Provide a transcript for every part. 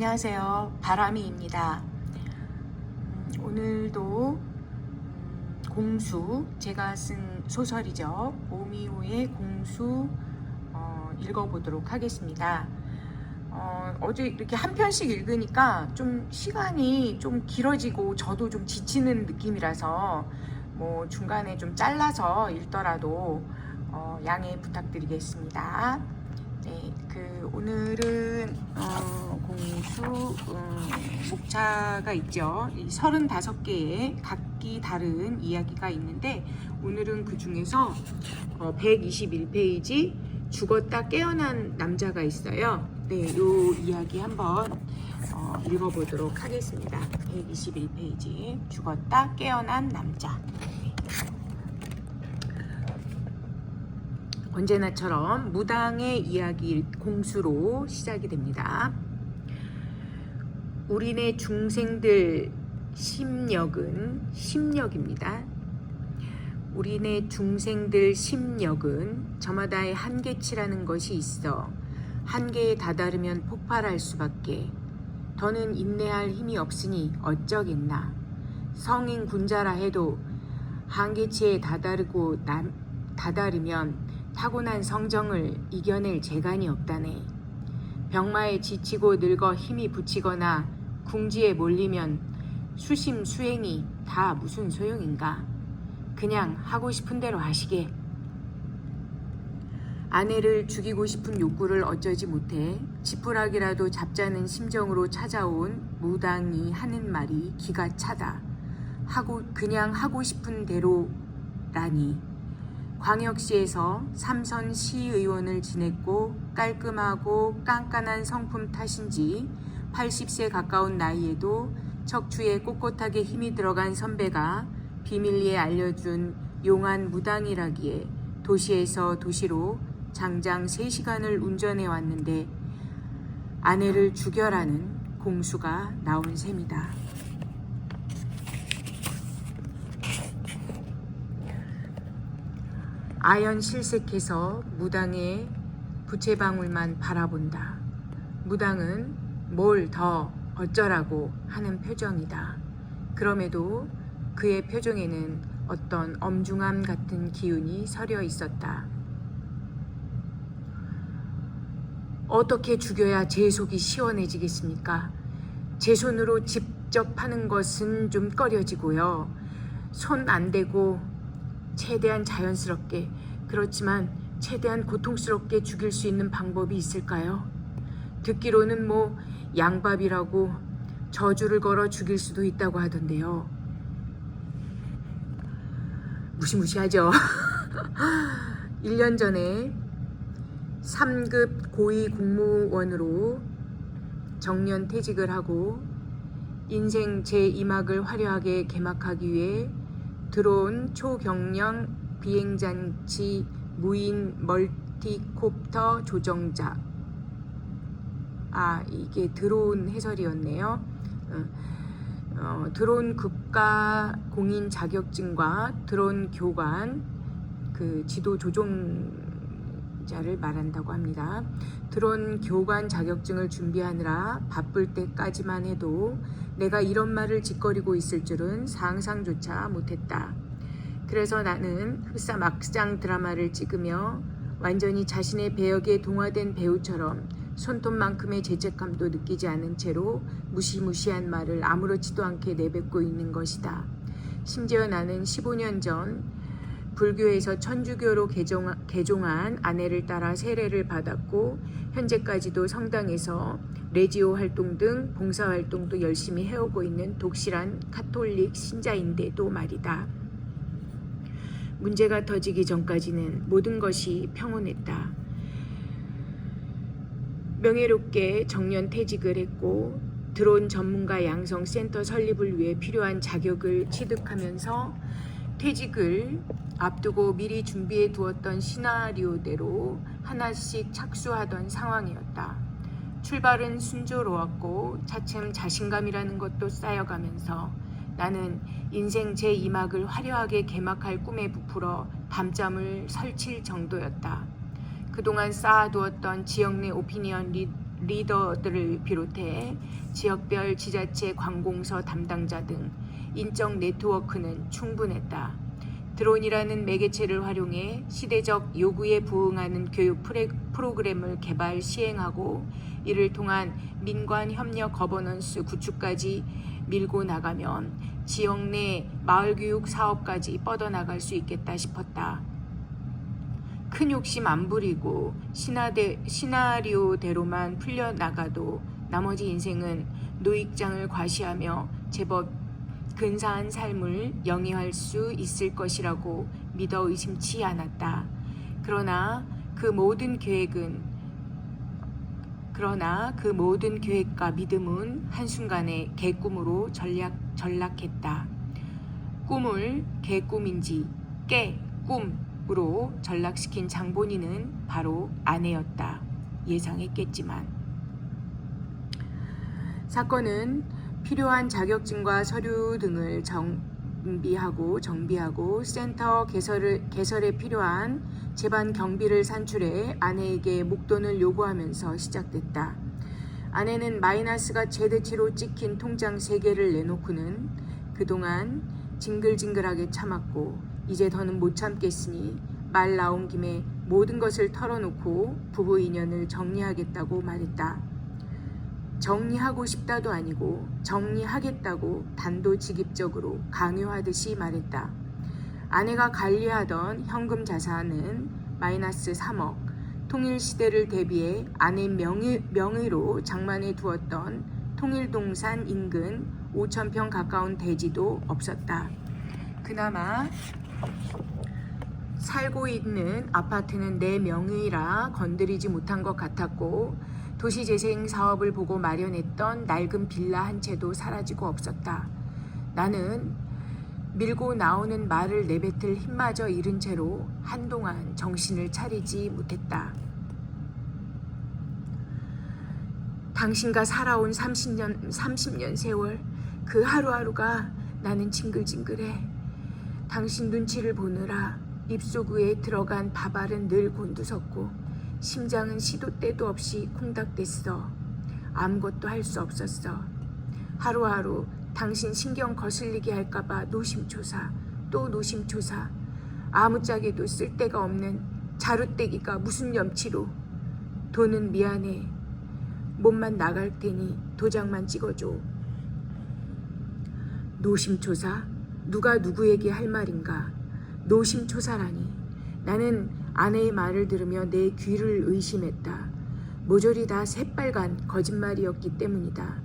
안녕하세요. 바람이입니다. 오늘도 공수, 제가 쓴 소설이죠. 오미호의 공수 읽어보도록 하겠습니다. 어제 이렇게 한 편씩 읽으니까 좀 시간이 좀 길어지고 저도 좀 지치는 느낌이라서 뭐 중간에 좀 잘라서 읽더라도 양해 부탁드리겠습니다. 네, 오늘은 공수 목차가 있죠. 이 35개의 각기 다른 이야기가 있는데 오늘은 그 중에서 121페이지 죽었다 깨어난 남자가 있어요. 네, 이 이야기 한번 읽어보도록 하겠습니다. 121페이지 죽었다 깨어난 남자. 언제나처럼 무당의 이야기 공수로 시작이 됩니다. 우리네 중생들 심력입니다. 우리네 중생들 심력은 저마다의 한계치라는 것이 있어 한계에 다다르면 폭발할 수밖에. 더는 인내할 힘이 없으니 어쩌겠나. 성인 군자라 해도 한계치에 다다르면 타고난 성정을 이겨낼 재간이 없다네. 병마에 지치고 늙어 힘이 붙이거나 궁지에 몰리면 수심 수행이 다 무슨 소용인가. 그냥 하고 싶은 대로 하시게. 아내를 죽이고 싶은 욕구를 어쩌지 못해 지푸라기라도 잡자는 심정으로 찾아온 무당이 하는 말이 기가 차다. 그냥 하고 싶은 대로라니. 광역시에서 3선 시의원을 지냈고 깔끔하고 깐깐한 성품 탓인지 80세 가까운 나이에도 척추에 꼿꼿하게 힘이 들어간 선배가 비밀리에 알려준 용한 무당이라기에 도시에서 도시로 장장 3시간을 운전해 왔는데 아내를 죽여라는 공수가 나온 셈이다. 아연 실색해서 무당의 부채방울만 바라본다. 무당은 뭘 더 어쩌라고 하는 표정이다. 그럼에도 그의 표정에는 어떤 엄중함 같은 기운이 서려 있었다. 어떻게 죽여야 제 속이 시원해지겠습니까? 제 손으로 직접 하는 것은 좀 꺼려지고요. 손 안 대고 최대한 자연스럽게, 그렇지만 최대한 고통스럽게 죽일 수 있는 방법이 있을까요? 듣기로는 뭐 양밥이라고 저주를 걸어 죽일 수도 있다고 하던데요. 무시무시하죠. 1년 전에 3급 고위 공무원으로 정년 퇴직을 하고 인생 제2막을 화려하게 개막하기 위해 드론 초경량 비행장치 무인 멀티콥터 조정자. 이게 드론 해설이었네요. 드론 국가 공인 자격증과 드론 교관 지도 조종자를 말한다고 합니다. 드론 교관 자격증을 준비하느라 바쁠 때까지만 해도 내가 이런 말을 짓거리고 있을 줄은 상상조차 못했다. 그래서 나는 흡사 막장 드라마를 찍으며 완전히 자신의 배역에 동화된 배우처럼 손톱만큼의 죄책감도 느끼지 않은 채로 무시무시한 말을 아무렇지도 않게 내뱉고 있는 것이다. 심지어 나는 15년 전 불교에서 천주교로 개종한 아내를 따라 세례를 받았고 현재까지도 성당에서 레지오 활동 등 봉사활동도 열심히 해오고 있는 독실한 카톨릭 신자인데도 말이다. 문제가 터지기 전까지는 모든 것이 평온했다. 명예롭게 정년 퇴직을 했고 드론 전문가 양성 센터 설립을 위해 필요한 자격을 취득하면서 퇴직을 앞두고 미리 준비해 두었던 시나리오대로 하나씩 착수하던 상황이었다. 출발은 순조로웠고 차츰 자신감이라는 것도 쌓여가면서 나는 인생 제2막을 화려하게 개막할 꿈에 부풀어 밤잠을 설칠 정도였다. 그동안 쌓아두었던 지역 내 오피니언 리더들을 비롯해 지역별 지자체 관공서 담당자 등 인적 네트워크는 충분했다. 드론이라는 매개체를 활용해 시대적 요구에 부응하는 교육 프로그램을 개발 시행하고 이를 통한 민관 협력 거버넌스 구축까지 밀고 나가면 지역 내 마을교육 사업까지 뻗어나갈 수 있겠다 싶었다. 큰 욕심 안 부리고 시나리오대로만 풀려나가도 나머지 인생은 노익장을 과시하며 제법 근사한 삶을 영위할 수 있을 것이라고 믿어 의심치 않았다. 그러나 그 모든 계획과 믿음은 한순간에 개꿈으로 전락했다. 꿈을 개꿈인지 깨꿈으로 전락시킨 장본인은 바로 아내였다. 예상했겠지만. 사건은 필요한 자격증과 서류 등을 정비하고 센터 개설에 필요한 제반 경비를 산출해 아내에게 목돈을 요구하면서 시작됐다. 아내는 마이너스가 최대치로 찍힌 통장 3개를 내놓고는 그동안 징글징글하게 참았고 이제 더는 못 참겠으니 말 나온 김에 모든 것을 털어놓고 부부 인연을 정리하겠다고 말했다. 정리하고 싶다도 아니고 정리하겠다고 단도직입적으로 강요하듯이 말했다. 아내가 관리하던 현금 자산은 마이너스 3억, 통일시대를 대비해 아내 명의로 장만해 두었던 통일동산 인근 5,000평 가까운 대지도 없었다. 그나마 살고 있는 아파트는 내 명의라 건드리지 못한 것 같았고 도시재생 사업을 보고 마련했던 낡은 빌라 한 채도 사라지고 없었다. 나는 밀고 나오는 말을 내뱉을 힘마저 잃은 채로 한동안 정신을 차리지 못했다. 당신과 살아온 30년 세월, 그 하루하루가 나는 징글징글해. 당신 눈치를 보느라 입속 위에 들어간 밥알은 늘 곤두섰고 심장은 시도 때도 없이 콩닥댔어. 아무것도 할 수 없었어. 하루하루 당신 신경 거슬리게 할까봐 노심초사, 또 노심초사. 아무짝에도 쓸데가 없는 자루떼기가 무슨 염치로. 돈은 미안해. 몸만 나갈 테니 도장만 찍어줘. 노심초사? 누가 누구에게 할 말인가? 노심초사라니. 나는 아내의 말을 들으며 내 귀를 의심했다. 모조리 다 새빨간 거짓말이었기 때문이다.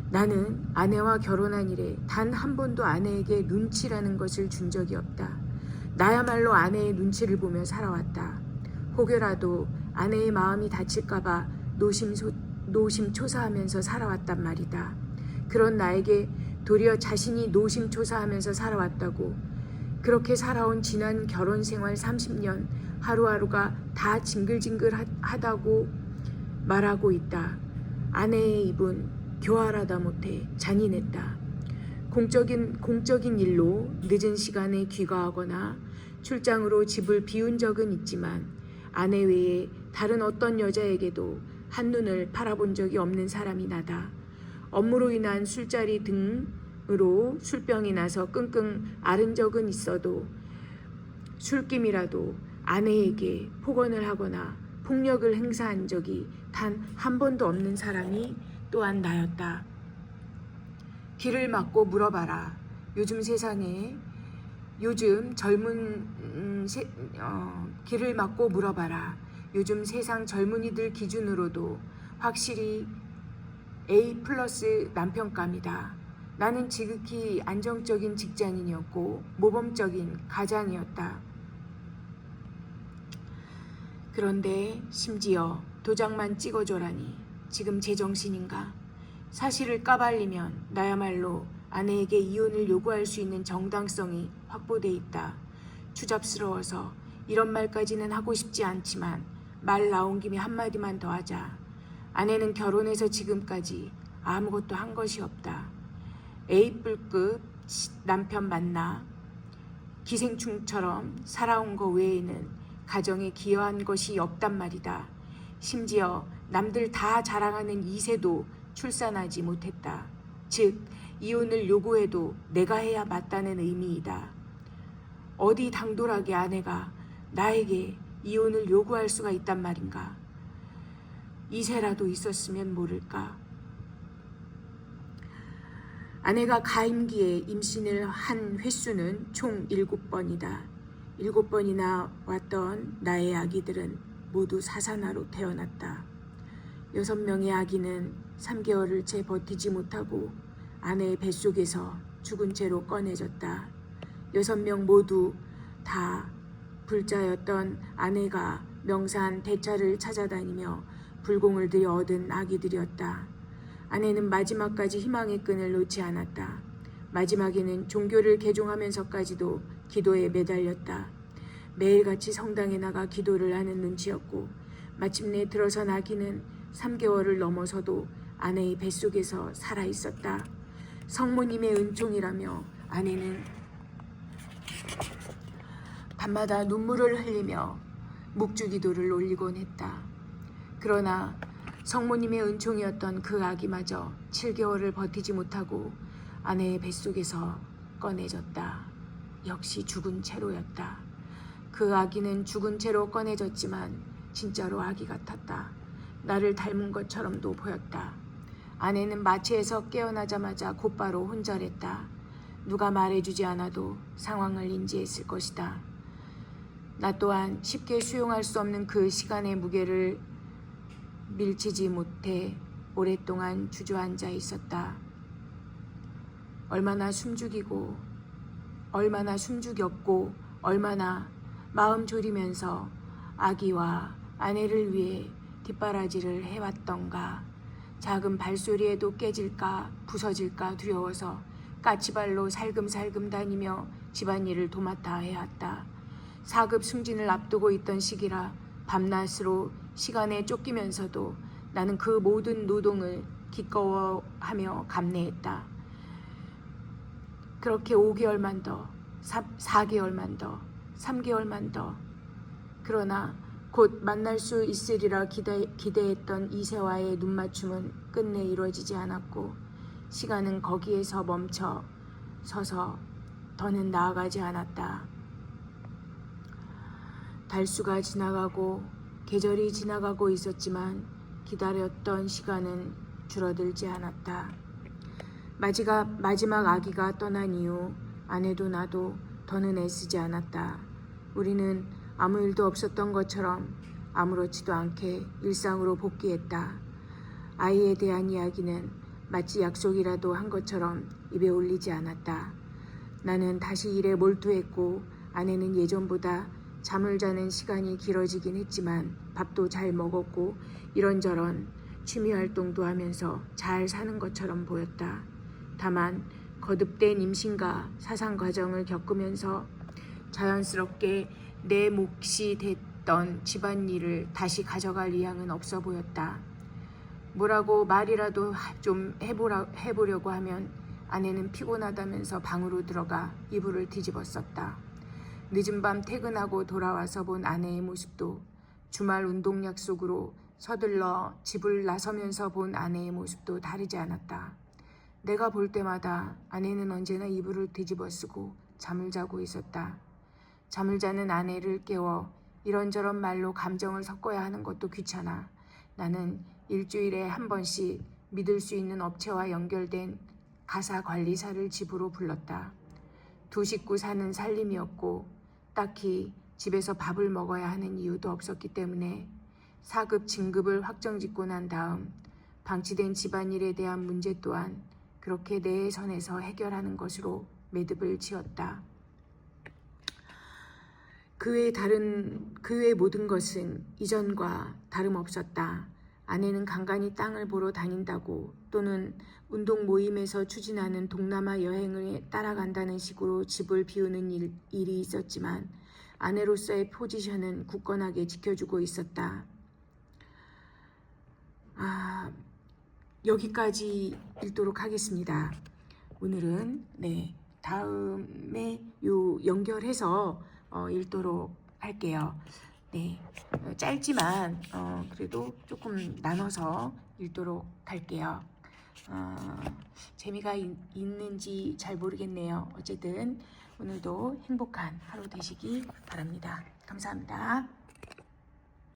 나는 아내와 결혼한 이래 단 한 번도 아내에게 눈치라는 것을 준 적이 없다. 나야말로 아내의 눈치를 보며 살아왔다. 혹여라도 아내의 마음이 다칠까봐 노심초사하면서 살아왔단 말이다. 그런 나에게 도리어 자신이 노심초사하면서 살아왔다고. 그렇게 살아온 지난 결혼 생활 30년 하루하루가 다 징글징글하다고 말하고 있다. 아내의 입은 교활하다 못해 잔인했다. 공적인 일로 늦은 시간에 귀가하거나 출장으로 집을 비운 적은 있지만 아내 외에 다른 어떤 여자에게도 한눈을 팔아본 적이 없는 사람이 나다. 업무로 인한 술자리 등으로 술병이 나서 끙끙 앓은 적은 있어도 술김이라도 아내에게 폭언을 하거나 폭력을 행사한 적이 단 한 번도 없는 사람이 또한 나였다. 귀를 막고 물어봐라. 귀를 막고 물어봐라. 요즘 세상 젊은이들 기준으로도 확실히 A+ 남편감이다. 나는 지극히 안정적인 직장인이었고 모범적인 가장이었다. 그런데 심지어 도장만 찍어줘라니 지금 제정신인가? 사실을 까발리면 나야말로 아내에게 이혼을 요구할 수 있는 정당성이 확보돼 있다. 추잡스러워서 이런 말까지는 하고 싶지 않지만 말 나온 김에 한마디만 더 하자. 아내는 결혼해서 지금까지 아무것도 한 것이 없다. A뿔급 남편 만나 기생충처럼 살아온 거 외에는 가정에 기여한 것이 없단 말이다. 심지어 남들 다 자랑하는 2세도 출산하지 못했다. 즉 이혼을 요구해도 내가 해야 맞다는 의미이다. 어디 당돌하게 아내가 나에게 이혼을 요구할 수가 있단 말인가. 2세라도 있었으면 모를까. 아내가 가임기에 임신을 한 횟수는 총 7번이다. 7번이나 왔던 나의 아기들은 모두 사산아로 태어났다. 6명의 아기는 3개월을 채 버티지 못하고 아내의 뱃속에서 죽은 채로 꺼내졌다. 6명 모두 다 불자였던 아내가 명사한 대차를 찾아다니며 불공을 들여 얻은 아기들이었다. 아내는 마지막까지 희망의 끈을 놓지 않았다. 마지막에는 종교를 개종하면서까지도 기도에 매달렸다. 매일같이 성당에 나가 기도를 하는 눈치였고 마침내 들어선 아기는 3개월을 넘어서도 아내의 뱃속에서 살아있었다. 성모님의 은총이라며 아내는 밤마다 눈물을 흘리며 묵주기도를 올리곤 했다. 그러나 성모님의 은총이었던 그 아기마저 7개월을 버티지 못하고 아내의 뱃속에서 꺼내졌다. 역시 죽은 채로였다. 그 아기는 죽은 채로 꺼내졌지만 진짜로 아기 같았다. 나를 닮은 것처럼도 보였다. 아내는 마취에서 깨어나자마자 곧바로 혼절했다. 누가 말해주지 않아도 상황을 인지했을 것이다. 나 또한 쉽게 수용할 수 없는 그 시간의 무게를 밀치지 못해 오랫동안 주저앉아 있었다. 얼마나 숨죽이고 얼마나 숨죽였고 얼마나 마음 졸이면서 아기와 아내를 위해 뒷바라지를 해왔던가. 작은 발소리에도 깨질까 부서질까 두려워서 까치발로 살금살금 다니며 집안일을 도맡아 해왔다. 사급 승진을 앞두고 있던 시기라 밤낮으로 시간에 쫓기면서도 나는 그 모든 노동을 기꺼워하며 감내했다. 그렇게 5개월만 더, 4개월만 더, 3개월만 더. 그러나 곧 만날 수 있으리라 기대했던 2세와의 눈맞춤은 끝내 이루어지지 않았고 시간은 거기에서 멈춰 서서 더는 나아가지 않았다. 달수가 지나가고 계절이 지나가고 있었지만 기다렸던 시간은 줄어들지 않았다. 마지막 아기가 떠난 이후 아내도 나도 더는 애쓰지 않았다. 우리는 아무 일도 없었던 것처럼 아무렇지도 않게 일상으로 복귀했다. 아이에 대한 이야기는 마치 약속이라도 한 것처럼 입에 올리지 않았다. 나는 다시 일에 몰두했고 아내는 예전보다 잠을 자는 시간이 길어지긴 했지만 밥도 잘 먹었고 이런저런 취미활동도 하면서 잘 사는 것처럼 보였다. 다만 거듭된 임신과 사상 과정을 겪으면서 자연스럽게 내 몫이 됐던 집안일을 다시 가져갈 의향은 없어 보였다. 뭐라고 말이라도 좀 해보려고 하면 아내는 피곤하다면서 방으로 들어가 이불을 뒤집었었다. 늦은 밤 퇴근하고 돌아와서 본 아내의 모습도 주말 운동 약속으로 서둘러 집을 나서면서 본 아내의 모습도 다르지 않았다. 내가 볼 때마다 아내는 언제나 이불을 뒤집어 쓰고 잠을 자고 있었다. 잠을 자는 아내를 깨워 이런저런 말로 감정을 섞어야 하는 것도 귀찮아. 나는 일주일에 한 번씩 믿을 수 있는 업체와 연결된 가사 관리사를 집으로 불렀다. 2식구 사는 살림이었고 딱히 집에서 밥을 먹어야 하는 이유도 없었기 때문에 4급 진급을 확정짓고 난 다음 방치된 집안일에 대한 문제 또한 그렇게 내 선에서 해결하는 것으로 매듭을 지었다. 그 외 모든 것은 이전과 다름없었다. 아내는 간간히 땅을 보러 다닌다고 또는 운동 모임에서 추진하는 동남아 여행을 따라간다는 식으로 집을 비우는 일이 있었지만 아내로서의 포지션은 굳건하게 지켜주고 있었다. 여기까지 읽도록 하겠습니다. 오늘은 다음에 연결해서 읽도록 할게요. 네, 짧지만 그래도 조금 나눠서 읽도록 할게요. 재미가 있는지 잘 모르겠네요. 어쨌든 오늘도 행복한 하루 되시기 바랍니다. 감사합니다.